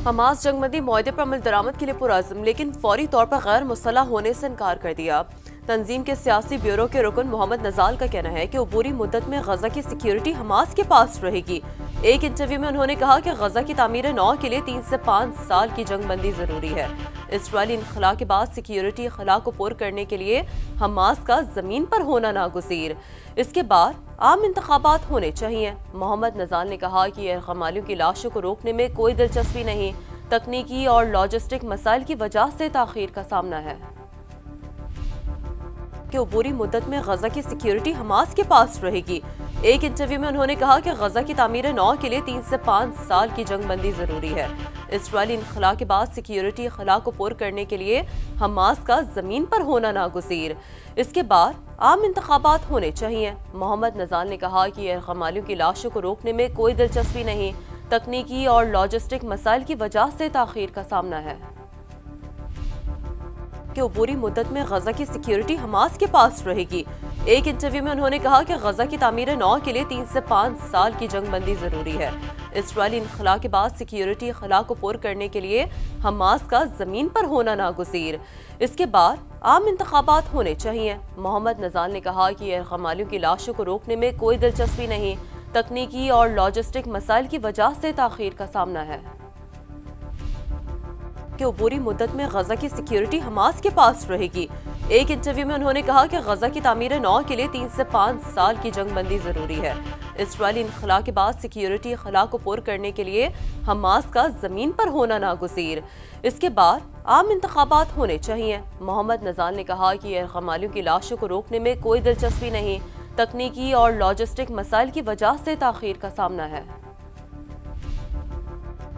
Hamas जंगबंदी मुआहदे पर अमल दरामद के लिए पुरअज़्म, लेकिन फौरी तौर पर गैर मुसल्लह होने से इनकार कर दिया। तंजीम के सियासी ब्यूरो के रुकन मोहम्मद नजाल का कहना है कि अबूरी मुद्दत में गजा की सिक्योरिटी हमास के पास रहेगी। एक इंटरव्यू में उन्होंने कहा कि गजा की तामीर नौ के लिए 3 से 5 साल की जंगबंदी जरूरी है। इसराइली इनखला के बाद सिक्योरिटी खला को पुर करने के लिए हमास का जमीन पर होना नागुज़ीर। इसके बाद आम इंतखाबात होने चाहिए। मोहम्मद नजाल ने कहा कि गमालियों की लाशों को रोकने में कोई दिलचस्पी नहीं, तकनीकी और लॉजिस्टिक मसाइल की वजह से ताखीर का सामना है कि अबूरी मुद्दत में गजा की सिक्योरिटी हमास के पास रहेगी। एक इंटरव्यू में उन्होंने कहा कि गजा की तामीर नौ के लिए 3 से 5 साल की जंगबंदी जरूरी है। इसराइली इनखला के बाद सिक्योरिटी खला को पुर करने के लिए हमास का जमीन पर होना नागुज़ीर। इसके बाद आम इंतखाबात होने चाहिए। मोहम्मद नजाल ने कहा कि गमालियों की लाशों को रोकने में कोई दिलचस्पी नहीं, तकनीकी और लॉजिस्टिक मसाइल की वजह से ताखीर का सामना है कि अबूरी मुद्दत में गजा की सिक्योरिटी हमास के पास रहेगी। एक इंटरव्यू में उन्होंने कहा कि गजा की तामीर नौ के लिए 3 से 5 साल की जंगबंदी जरूरी है। इसराइली इनखला के बाद सिक्योरिटी खला को पुर करने के लिए हमास का जमीन पर होना नागुज़ीर। इसके बाद आम इंतखाबात होने चाहिए। मोहम्मद नजाल ने कहा कि गमालियों की लाशों को रोकने में कोई दिलचस्पी नहीं, तकनीकी और लॉजिस्टिक मसाइल की वजह से ताखीर का सामना है कि अबूरी मुद्दत में गजा की सिक्योरिटी हमास के पास रहेगी। एक इंटरव्यू में उन्होंने कहा कि गजा की तामीर नौ के लिए 3 से 5 साल की जंगबंदी जरूरी है। इसराइली इनखला के बाद सिक्योरिटी खला को पुर करने के लिए हमास का जमीन पर होना नागुज़ीर। इसके बाद आम इंतखाबात होने चाहिए। मोहम्मद नजाल ने कहा कि गमालियों की लाशों को रोकने में कोई दिलचस्पी नहीं, तकनीकी और लॉजिस्टिक मसाइल की वजह से ताखीर का सामना है।